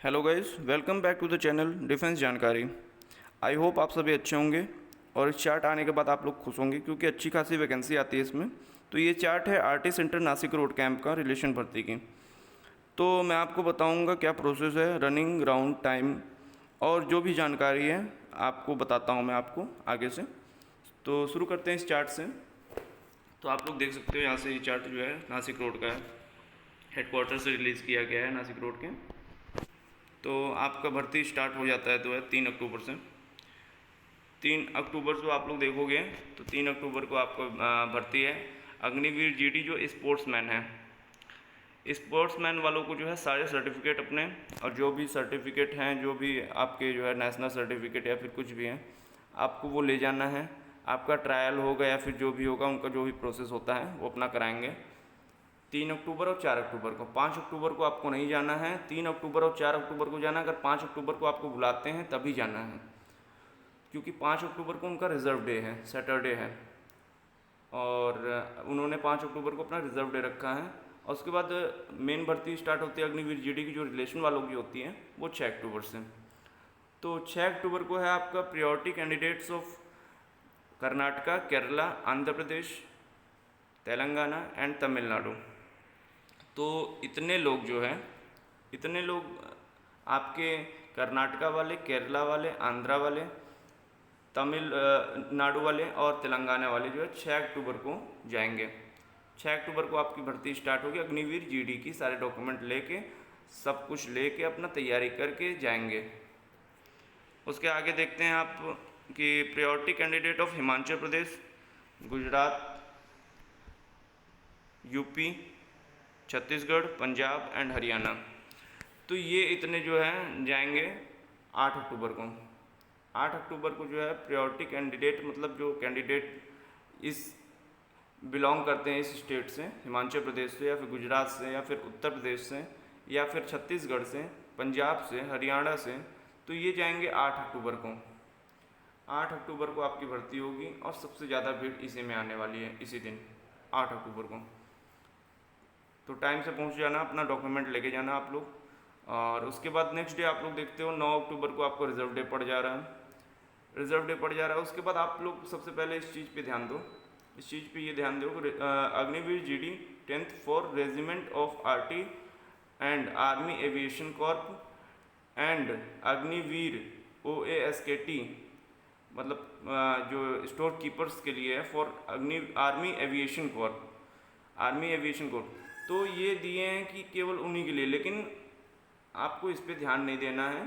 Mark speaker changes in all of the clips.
Speaker 1: Hello guys, welcome back to the channel defence जानकारी। I hope आप सभी अच्छे होंगे और इस चार्ट आने के बाद आप लोग खुश होंगे क्योंकि अच्छी खासी वैकेंसी आती है इसमें। तो ये चार्ट है RT centre Nashik road camp का रिलेशन भर्ती की। तो मैं आपको बताऊंगा क्या प्रोसेस है, रनिंग ग्राउंड टाइम और जो भी जानकारी है आपको बताता हूँ मैं आपको आगे से। तो शुरू करते हैं इस चार्ट से। तो आप लोग देख सकते हो यहाँ से ये चार्ट जो है नासिक रोड का है, हेडक्वार्टर से रिलीज़ किया गया है नासिक रोड के। तो आपका भर्ती स्टार्ट हो जाता है तो है 3 अक्टूबर से। 3 अक्टूबर से आप लोग देखोगे तो 3 अक्टूबर को आपको भर्ती है अग्निवीर जीडी जो स्पोर्ट्समैन है। स्पोर्ट्समैन वालों को जो है सारे सर्टिफिकेट अपने और जो भी सर्टिफिकेट हैं, जो भी आपके जो है नेशनल सर्टिफिकेट या फिर कुछ भी हैं, आपको वो ले जाना है। आपका ट्रायल होगा या फिर जो भी होगा उनका जो भी प्रोसेस होता है वो अपना कराएंगे 3 अक्टूबर और 4 अक्टूबर को। 5 अक्टूबर को आपको नहीं जाना है, 3 अक्टूबर और 4 अक्टूबर को जाना है। अगर 5 अक्टूबर को आपको बुलाते हैं तभी जाना है, क्योंकि 5 अक्टूबर को उनका रिज़र्व डे है, सैटरडे है, और उन्होंने 5 अक्टूबर को अपना रिज़र्व डे रखा है। और उसके बाद मेन भर्ती स्टार्ट होती है अग्निवीर जीडी की जो रिलेशन वालों की होती है वो 6 अक्टूबर से। तो 6 अक्टूबर को है आपका priority candidates of Karnataka, Kerala, Andhra Pradesh, Telangana and Tamil Nadu. तो इतने लोग जो है, इतने लोग आपके कर्नाटका वाले, केरला वाले, आंध्रा वाले, तमिलनाडु वाले और तेलंगाना वाले जो है 6 अक्टूबर को जाएंगे। 6 अक्टूबर को आपकी भर्ती स्टार्ट होगी। अग्निवीर जीडी की सारे डॉक्यूमेंट लेके, सब कुछ लेके अपना तैयारी करके जाएंगे। उसके आगे देखते हैं आप कि priority candidate of Himachal Pradesh, Gujarat, UP, Chhattisgarh, Punjab and Haryana. तो ये इतने जो हैं जाएंगे 8 अक्टूबर को। 8 अक्टूबर को जो है प्रायोरिटी कैंडिडेट, मतलब जो कैंडिडेट इस बिलोंग करते हैं इस स्टेट से, हिमाचल प्रदेश से या फिर गुजरात से या फिर उत्तर प्रदेश से या फिर छत्तीसगढ़ से, पंजाब से, हरियाणा से, तो ये जाएंगे 8 अक्टूबर को। 8 अक्टूबर को आपकी भर्ती होगी और सबसे ज़्यादा भीड़ इसी में आने वाली है, इसी दिन 8 अक्टूबर को। तो टाइम से पहुंच जाना, अपना डॉक्यूमेंट लेके जाना आप लोग। और उसके बाद नेक्स्ट डे आप लोग देखते हो 9 अक्टूबर को आपको रिजर्व डे पड़ जा रहा है। रिजर्व डे पड़ जा रहा है। उसके बाद आप लोग सबसे पहले इस चीज़ पे ध्यान दो, इस चीज़ पे ये ध्यान दो कि Agniveer GD 10th for regiment of RT and army aviation Corp and Agniveer OASKT, मतलब जो स्टोर कीपर्स के लिए है, for army aviation Corp, army aviation Corp. तो ये दिए हैं कि केवल उन्हीं के लिए, लेकिन आपको इस पर ध्यान नहीं देना है।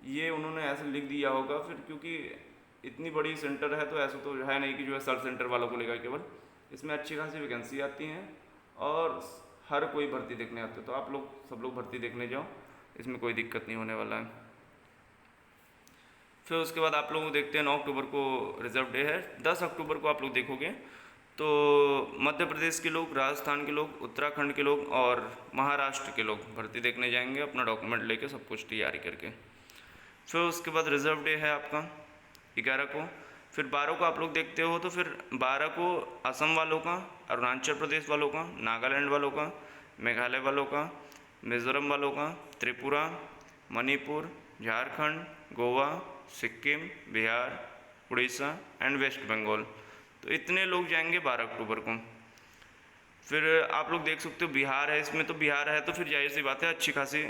Speaker 1: ये उन्होंने ऐसे लिख दिया होगा फिर, क्योंकि इतनी बड़ी सेंटर है तो ऐसा तो है नहीं कि जो है सब सेंटर वालों को लेगा केवल। इसमें अच्छी खासी वैकेंसी आती हैं और हर कोई भर्ती देखने आते हैं। तो आप लोग सब लोग भर्ती देखने जाओ, इसमें कोई दिक्कत नहीं होने वाला है। फिर उसके बाद आप लोग देखते हैं 9 अक्टूबर को रिजर्व डे है। 10 अक्टूबर को आप लोग देखोगे तो मध्य प्रदेश के लोग, राजस्थान के लोग, उत्तराखंड के लोग और महाराष्ट्र के लोग भर्ती देखने जाएंगे अपना डॉक्यूमेंट लेके, सब कुछ तैयारी करके। फिर उसके बाद रिजर्व डे है आपका 11 को। फिर 12 को आप लोग देखते हो तो फिर 12 को असम वालों का, अरुणाचल प्रदेश वालों का, नागालैंड वालों का, मेघालय वालों का, मिज़ोरम वालों का, त्रिपुरा, मणिपुर, झारखंड, गोवा, सिक्किम, बिहार, उड़ीसा एंड वेस्ट बंगाल। तो इतने लोग जाएंगे 12 अक्टूबर को। फिर आप लोग देख सकते हो बिहार है इसमें, तो बिहार है तो फिर जाहिर सी बात है अच्छी खासी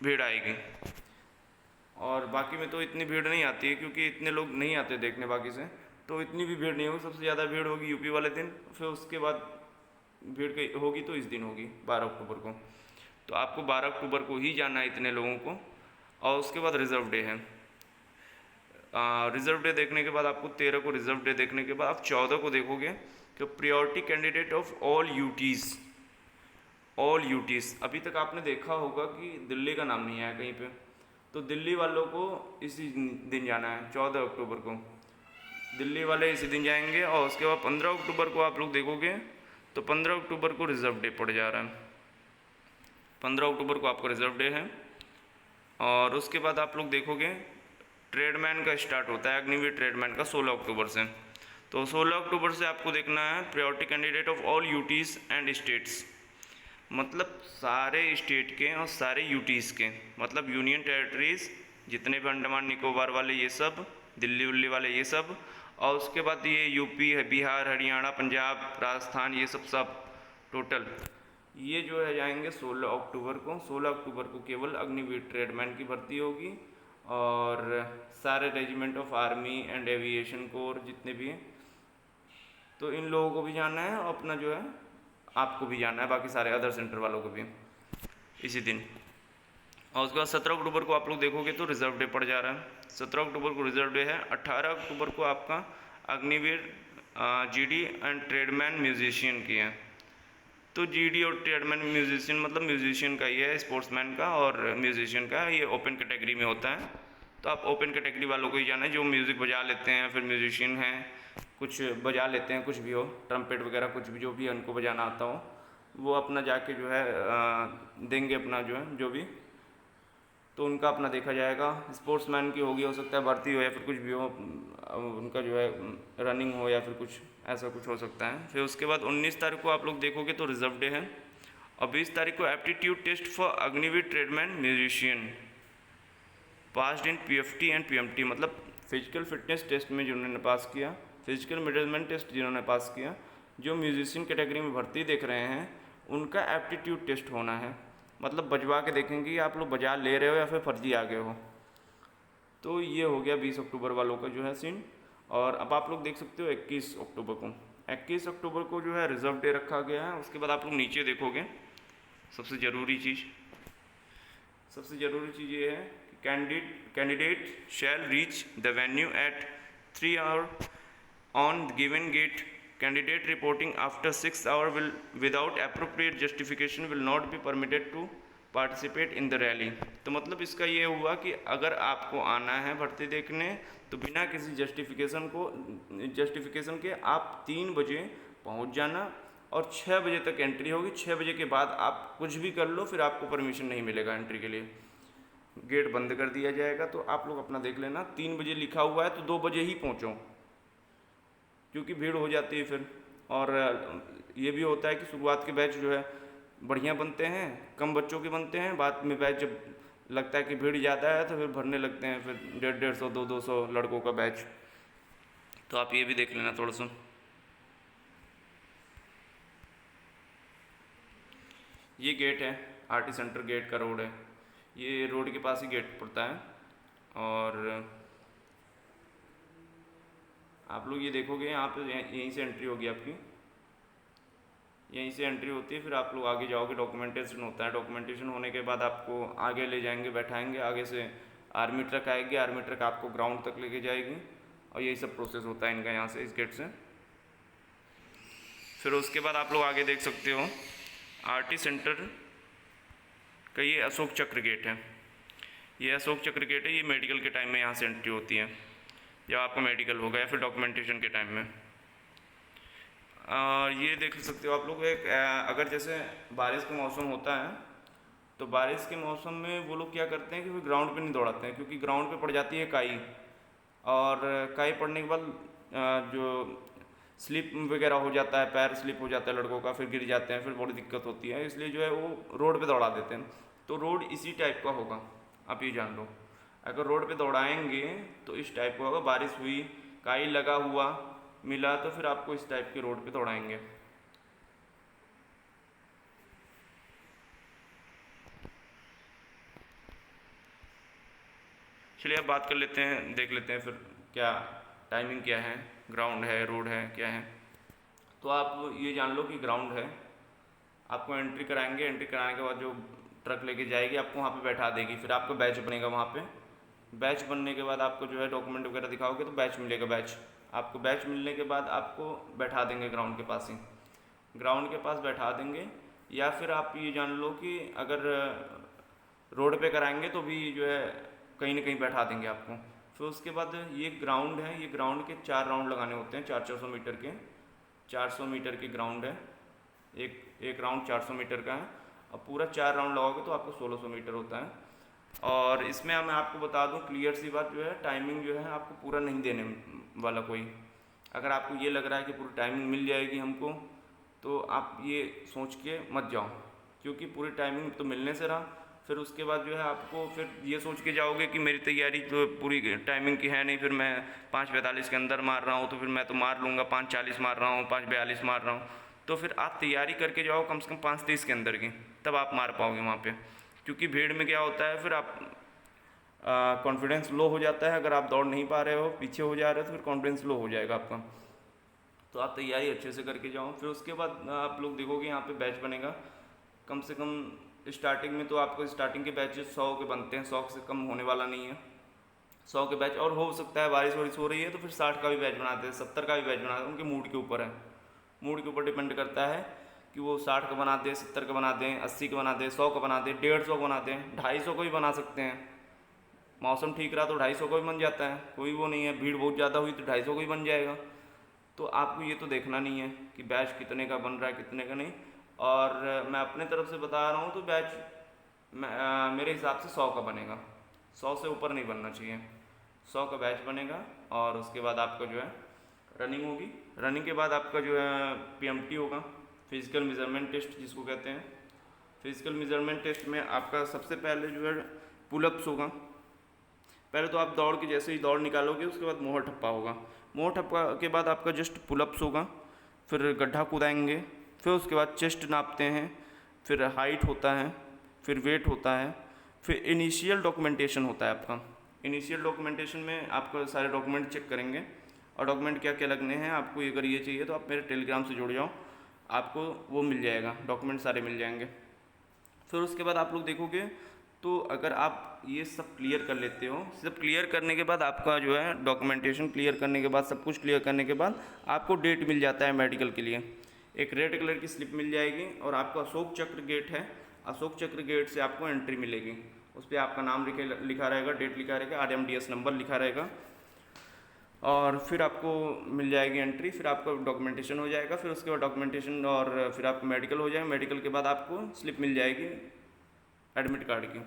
Speaker 1: भीड़ आएगी। और बाकी में तो इतनी भीड़ नहीं आती है क्योंकि इतने लोग नहीं आते देखने बाकी से, तो इतनी भी भीड़ नहीं होगी। सबसे ज़्यादा भीड़ होगी यूपी वाले दिन, फिर उसके बाद भीड़ होगी तो इस दिन होगी 12 अक्टूबर को। तो आपको 12 अक्टूबर को ही जाना है इतने लोगों को। और उसके बाद रिजर्व डे है। रिजर्व डे देखने के बाद आपको 13 को रिजर्व डे देखने के बाद आप 14 को देखोगे कि priority candidate of all UTs, all UTs. अभी तक आपने देखा होगा कि दिल्ली का नाम नहीं आया कहीं पे, तो दिल्ली वालों को इसी दिन जाना है 14 अक्टूबर को। दिल्ली वाले इसी दिन जाएंगे। और उसके बाद 15 अक्टूबर को आप लोग देखोगे तो 15 अक्टूबर को रिजर्व डे पड़ जा रहा है। 15 अक्टूबर को आपको रिजर्व डे है। और उसके बाद आप लोग देखोगे ट्रेडमैन का स्टार्ट होता है, अग्निवीर ट्रेडमैन का 16 अक्टूबर से। तो 16 अक्टूबर से आपको देखना है priority candidate of all UTs and states. मतलब सारे स्टेट के और सारे यूटीज़ के, मतलब यूनियन टेरिटरीज़ जितने भी अंडमान निकोबार वाले ये सब, दिल्ली उल्ली वाले ये सब, और उसके बाद ये यूपी है, बिहार, हरियाणा, पंजाब, राजस्थान, ये सब टोटल ये जो है जाएंगे 16 अक्टूबर को। 16 अक्टूबर को केवल अग्निवीर ट्रेडमैन की भर्ती होगी और सारे regiment of army and aviation core जितने भी हैं, तो इन लोगों को भी जाना है और अपना जो है आपको भी जाना है, बाकी सारे अदर सेंटर वालों को भी इसी दिन। और उसके बाद 17 अक्टूबर को आप लोग देखोगे तो रिजर्व डे पड़ जा रहा है। 17 अक्टूबर को रिजर्व डे है। 18 अक्टूबर को आपका Agniveer GD and tradesman musician की है। तो जीडी और ट्रेडमैन म्यूजिशियन मतलब म्यूजिशियन का ही है, स्पोर्ट्समैन का और म्यूजिशियन का, ये ओपन कैटेगरी में होता है। तो आप ओपन कैटेगरी वालों को ही जाना है, जो म्यूज़िक बजा लेते हैं, फिर म्यूजिशियन हैं, कुछ बजा लेते हैं, कुछ भी हो, ट्रम्पेट वगैरह कुछ भी जो भी उनको बजाना आता हो, वो अपना जाके जो है देंगे अपना जो है जो भी, तो उनका अपना देखा जाएगा। स्पोर्ट्समैन की होगी, हो सकता है भर्ती हो या फिर कुछ भी हो, उनका जो है रनिंग हो या फिर कुछ ऐसा कुछ हो सकता है। फिर उसके बाद 19 तारीख को आप लोग देखोगे तो रिजर्व डे है। और 20 तारीख को aptitude test for Agniveer tradesman musician passed in PFT and PMT, मतलब फिजिकल फिटनेस टेस्ट में जिन्होंने पास किया, फिजिकल मेजरमेंट टेस्ट जिन्होंने पास किया, जो म्यूजिशियन कैटेगरी में भर्ती देख रहे हैं, उनका एप्टीट्यूड टेस्ट होना है। मतलब बजवा के देखेंगे कि आप लोग बजा ले रहे हो या फिर फर्जी आ गए हो। तो ये हो गया 20 अक्टूबर वालों का जो है सीन। और अब आप लोग देख सकते हो 21 अक्टूबर को, 21 अक्टूबर को जो है रिजर्व डे रखा गया है। उसके बाद आप लोग नीचे देखोगे, सबसे ज़रूरी चीज़ ये है कि candidate shall reach the venue at 3 hour on given gate. Candidate reporting after 6 hours will without appropriate justification will not be permitted to participate in the rally। तो मतलब इसका ये हुआ कि अगर आपको आना है भर्ती देखने तो बिना किसी जस्टिफिकेशन के आप 3 बजे पहुंच जाना और 6 बजे तक एंट्री होगी। 6 बजे के बाद आप कुछ भी कर लो, फिर आपको परमिशन नहीं मिलेगा एंट्री के लिए, गेट बंद कर दिया जाएगा। तो आप लोग अपना देख लेना, 3 बजे लिखा हुआ है तो 2 बजे ही पहुँचो, क्योंकि भीड़ हो जाती है फिर। और ये भी होता है कि शुरुआत के बैच जो है बढ़िया बनते हैं, कम बच्चों के बनते हैं, बाद में बैच जब लगता है कि भीड़ ज़्यादा है तो फिर भरने लगते हैं, फिर 150, 200 लड़कों का बैच। तो आप ये भी देख लेना थोड़ा सा। ये गेट है, आरटी सेंटर गेट का रोड है, ये रोड के पास ही गेट पड़ता है। और आप लोग ये देखोगे यहाँ पे यहीं से एंट्री होगी आपकी, यहीं से एंट्री होती है। फिर आप लोग आगे जाओगे, डॉक्यूमेंटेशन होता है, डॉक्यूमेंटेशन होने के बाद आपको आगे ले जाएंगे, बैठाएंगे, आगे से आर्मी ट्रक आएगी, आर्मी ट्रक आपको ग्राउंड तक लेके जाएगी। और यही सब प्रोसेस होता है इनका यहाँ से, इस गेट से। फिर उसके बाद आप लोग आगे देख सकते हो आरटी सेंटर का ये अशोक चक्र गेट है। ये अशोक चक्र गेट है, ये मेडिकल के टाइम में यहाँ से एंट्री होती है, जब आपका मेडिकल होगा या फिर डॉक्यूमेंटेशन के टाइम में। ये देख सकते हो आप लोग, एक अगर जैसे बारिश का मौसम होता है तो बारिश के मौसम में वो लोग क्या करते हैं कि वो ग्राउंड पे नहीं दौड़ाते हैं, क्योंकि ग्राउंड पे पड़ जाती है काई, और काई पड़ने के बाद जो स्लिप वगैरह हो जाता है, पैर स्लिप हो जाता है लड़कों का, फिर गिर जाते हैं, फिर बड़ी दिक्कत होती है, इसलिए जो है वो रोड पे दौड़ा देते हैं। तो रोड इसी टाइप का होगा, आप ये जान लो। अगर रोड पे दौड़ाएंगे तो इस टाइप का होगा, बारिश हुई, काई लगा हुआ मिला तो फिर आपको इस टाइप के रोड पे दौड़ाएंगे। चलिए अब बात कर लेते हैं, देख लेते हैं फिर क्या टाइमिंग क्या है, ग्राउंड है, रोड है, क्या है। तो आप ये जान लो कि ग्राउंड है, आपको एंट्री कराएंगे, एंट्री कराने के बाद जो ट्रक लेके जाएगी आपको वहाँ पे बैठा देगी, फिर आपका बैच बनेगा वहाँ पे। बैच बनने के बाद आपको जो है डॉक्यूमेंट वगैरह दिखाओगे तो बैच मिलेगा। बैच आपको बैच मिलने के बाद आपको बैठा देंगे ग्राउंड के पास ही, ग्राउंड के पास बैठा देंगे। या फिर आप ये जान लो कि अगर रोड पे कराएंगे तो भी जो है कहीं ना कहीं बैठा देंगे आपको। फिर उसके बाद ये ग्राउंड है, ये ग्राउंड के 4 राउंड लगाने होते हैं, 400 मीटर के, 400 मीटर की ग्राउंड है, एक राउंड 400 मीटर का है। अब पूरा 4 राउंड लगाओगे तो आपको 1600 मीटर होता है। और इसमें मैं आपको बता दूं क्लियर सी बात, जो है टाइमिंग जो है आपको पूरा नहीं देने वाला कोई। अगर आपको ये लग रहा है कि पूरी टाइमिंग मिल जाएगी हमको, तो आप ये सोच के मत जाओ, क्योंकि पूरी टाइमिंग तो मिलने से रहा। फिर उसके बाद जो है आपको फिर ये सोच के जाओगे कि मेरी तैयारी तो पूरी टाइमिंग की है नहीं, फिर मैं 5:45 के अंदर मार रहा हूँ तो फिर मैं तो मार लूँगा, 5:40 मार रहा हूँ, 5:42 मार रहा हूँ। तो फिर आप तैयारी करके जाओ कम से कम 5:30 के अंदर की, तब आप मार पाओगे वहाँ पे। क्योंकि भीड़ में क्या होता है, फिर आप कॉन्फिडेंस लो हो जाता है। अगर आप दौड़ नहीं पा रहे हो, पीछे हो जा रहे हो, तो फिर कॉन्फिडेंस लो हो जाएगा आपका। तो आप तैयारी अच्छे से करके जाओ। फिर उसके बाद आप लोग देखोगे यहाँ पे बैच बनेगा कम से कम। स्टार्टिंग में तो आपको स्टार्टिंग के बैचेस 100 के बनते हैं, 100 से कम होने वाला नहीं है। 100 के बैच, और हो सकता है बारिश वारिश हो रही है तो फिर 60 का भी बैच बनाते हैं, 70 का भी बैच बनाते हैं। उनके मूड के ऊपर है, मूड के ऊपर डिपेंड करता है कि वो 60 का बना दें, 70 का बना दें, 80 का बना दें, 100 का बना दें, 150 का बना दें, 250 का भी बना सकते हैं। मौसम ठीक रहा तो 250 का भी बन जाता है, कोई वो नहीं है। भीड़ बहुत ज़्यादा हुई तो 250 का भी बन जाएगा। तो आपको ये तो देखना नहीं है कि बैच कितने का बन रहा है कितने का नहीं। और मैं अपने तरफ से बता रहा हूँ तो बैच मेरे हिसाब से 100 का बनेगा, 100 से ऊपर नहीं बनना चाहिए। 100 का बैच बनेगा। और उसके बाद आपका जो है रनिंग होगी। रनिंग के बाद आपका जो है PMT होगा, फिजिकल मेजरमेंट टेस्ट जिसको कहते हैं। फिजिकल मेजरमेंट टेस्ट में आपका सबसे पहले जो है पुलअप्स होगा। पहले तो आप दौड़ के जैसे ही दौड़ निकालोगे उसके बाद मोहर ठप्पा होगा। मोहर ठप्पा के बाद आपका जस्ट पुलअप्स होगा, फिर गड्ढा कूदाएंगे, फिर उसके बाद चेस्ट नापते हैं, फिर हाइट होता है, फिर वेट होता है, फिर इनिशियल डॉक्यूमेंटेशन होता है आपका। इनिशियल डॉक्यूमेंटेशन में आपको सारे डॉक्यूमेंट चेक करेंगे, और डॉक्यूमेंट क्या क्या लगने हैं आपको। अगर ये चाहिए तो आप मेरे टेलीग्राम से जुड़ जाओ, आपको वो मिल जाएगा, डॉक्यूमेंट सारे मिल जाएंगे। फिर उसके बाद आप लोग देखोगे तो अगर आप ये सब क्लियर कर लेते हो, सब क्लियर करने के बाद आपका जो है डॉक्यूमेंटेशन क्लियर करने के बाद, सब कुछ क्लियर करने के बाद आपको डेट मिल जाता है मेडिकल के लिए। एक रेड कलर की स्लिप मिल जाएगी, और आपका अशोक चक्र गेट है, अशोक चक्र गेट से आपको एंट्री मिलेगी। उस पर आपका नाम लिखा रहेगा, डेट लिखा रहेगा, RMDS नंबर लिखा रहेगा, और फिर आपको मिल जाएगी एंट्री। फिर आपका डॉक्यूमेंटेशन हो जाएगा। फिर उसके बाद डॉक्यूमेंटेशन और फिर आपको मेडिकल हो जाएगा। मेडिकल के बाद आपको स्लिप मिल जाएगी एडमिट कार्ड की।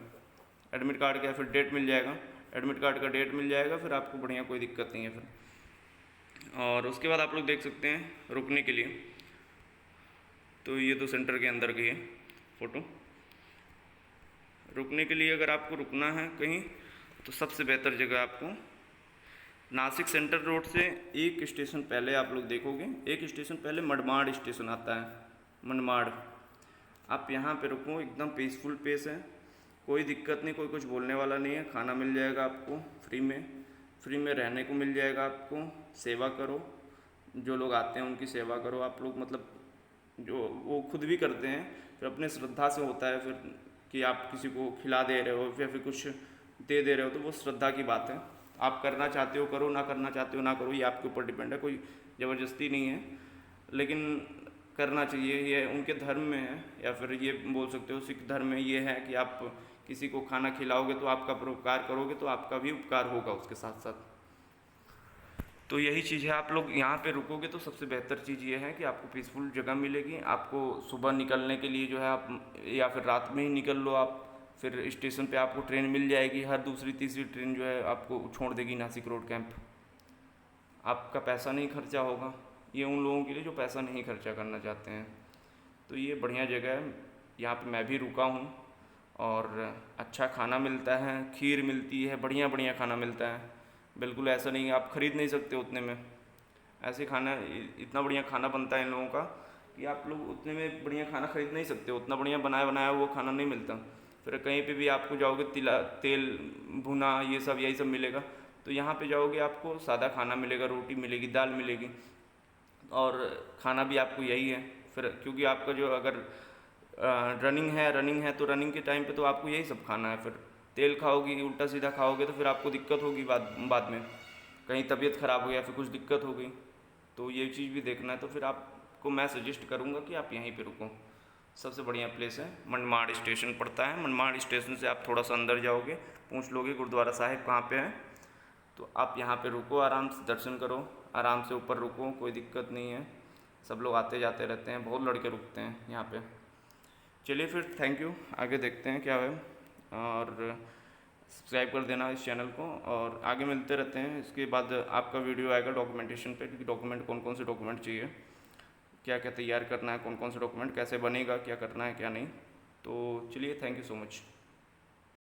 Speaker 1: एडमिट कार्ड का फिर डेट मिल जाएगा, एडमिट कार्ड का डेट मिल जाएगा। फिर आपको बढ़िया, कोई दिक्कत नहीं है फिर। और उसके बाद आप लोग देख सकते हैं रुकने के लिए, तो ये तो सेंटर के अंदर की है फ़ोटो। रुकने के लिए अगर आपको रुकना है कहीं तो सबसे बेहतर जगह आपको नासिक सेंटर रोड से एक स्टेशन पहले आप लोग देखोगे, एक स्टेशन पहले मनमाड़ स्टेशन आता है, मनमाड़। आप यहाँ पे रुको, एकदम पीसफुल प्लेस है, कोई दिक्कत नहीं, कोई कुछ बोलने वाला नहीं है। खाना मिल जाएगा आपको फ्री में रहने को मिल जाएगा आपको। सेवा करो, जो लोग आते हैं उनकी सेवा करो आप लोग, मतलब जो वो खुद भी करते हैं, फिर अपने श्रद्धा से होता है फिर कि आप किसी को खिला दे रहे हो या फिर कुछ दे दे रहे हो, तो वो श्रद्धा की बात है। आप करना चाहते हो करो, ना करना चाहते हो ना करो, ये आपके ऊपर डिपेंड है, कोई ज़बरदस्ती नहीं है। लेकिन करना चाहिए, ये उनके धर्म में है। या फिर ये बोल सकते हो सिख धर्म में ये है कि आप किसी को खाना खिलाओगे तो आपका परोपकार करोगे तो आपका भी उपकार होगा उसके साथ साथ। तो यही चीज़ है, आप लोग यहाँ पे रुकोगे तो सबसे बेहतर चीज़ ये है कि आपको पीसफुल जगह मिलेगी। आपको सुबह निकलने के लिए जो है आप या फिर रात में ही निकल लो आप, फिर स्टेशन पे आपको ट्रेन मिल जाएगी, हर दूसरी तीसरी ट्रेन जो है आपको छोड़ देगी नासिक रोड कैंप। आपका पैसा नहीं खर्चा होगा, ये उन लोगों के लिए जो पैसा नहीं खर्चा करना चाहते हैं। तो ये बढ़िया जगह है, यहाँ पे मैं भी रुका हूँ, और अच्छा खाना मिलता है, खीर मिलती है, बढ़िया बढ़िया खाना मिलता है। बिल्कुल ऐसा नहीं है आप खरीद नहीं सकते उतने में, ऐसे खाना, इतना बढ़िया खाना बनता है इन लोगों का कि आप लोग उतने में बढ़िया खाना खरीद नहीं सकते, उतना बढ़िया बनाया बनाया वो खाना नहीं मिलता। फिर कहीं पे भी आपको जाओगे तेल भुना ये सब यही सब मिलेगा। तो यहाँ पे जाओगे आपको सादा खाना मिलेगा, रोटी मिलेगी, दाल मिलेगी, और खाना भी आपको यही है। फिर क्योंकि आपका जो अगर रनिंग है तो रनिंग के टाइम पे तो आपको यही सब खाना है। फिर तेल खाओगी, उल्टा सीधा खाओगे तो फिर आपको दिक्कत होगी बाद में, कहीं तबीयत ख़राब हो या फिर कुछ दिक्कत हो गई, तो ये चीज़ भी देखना है। तो फिर आपको मैं सजेस्ट करूँगा कि आप यहीं पे रुको, सबसे बढ़िया प्लेस है। मनमाड़ स्टेशन पड़ता है, मनमाड़ स्टेशन से आप थोड़ा सा अंदर जाओगे, पूछ लोगे गुरुद्वारा साहिब कहाँ पे है, तो आप यहाँ पे रुको, आराम से दर्शन करो, आराम से ऊपर रुको, कोई दिक्कत नहीं है। सब लोग आते जाते रहते हैं, बहुत लड़के रुकते हैं यहाँ पे। चलिए फिर, थैंक यू, आगे देखते हैं क्या है। और सब्सक्राइब कर देना इस चैनल को, और आगे मिलते रहते हैं। इसके बाद आपका वीडियो आएगा डॉक्यूमेंटेशन पे, क्योंकि डॉक्यूमेंट कौन कौन से डॉक्यूमेंट चाहिए, क्या क्या तैयार करना है, कौन कौन से डॉक्यूमेंट, कैसे बनेगा, क्या करना है क्या नहीं। तो चलिए, थैंक यू सो मच।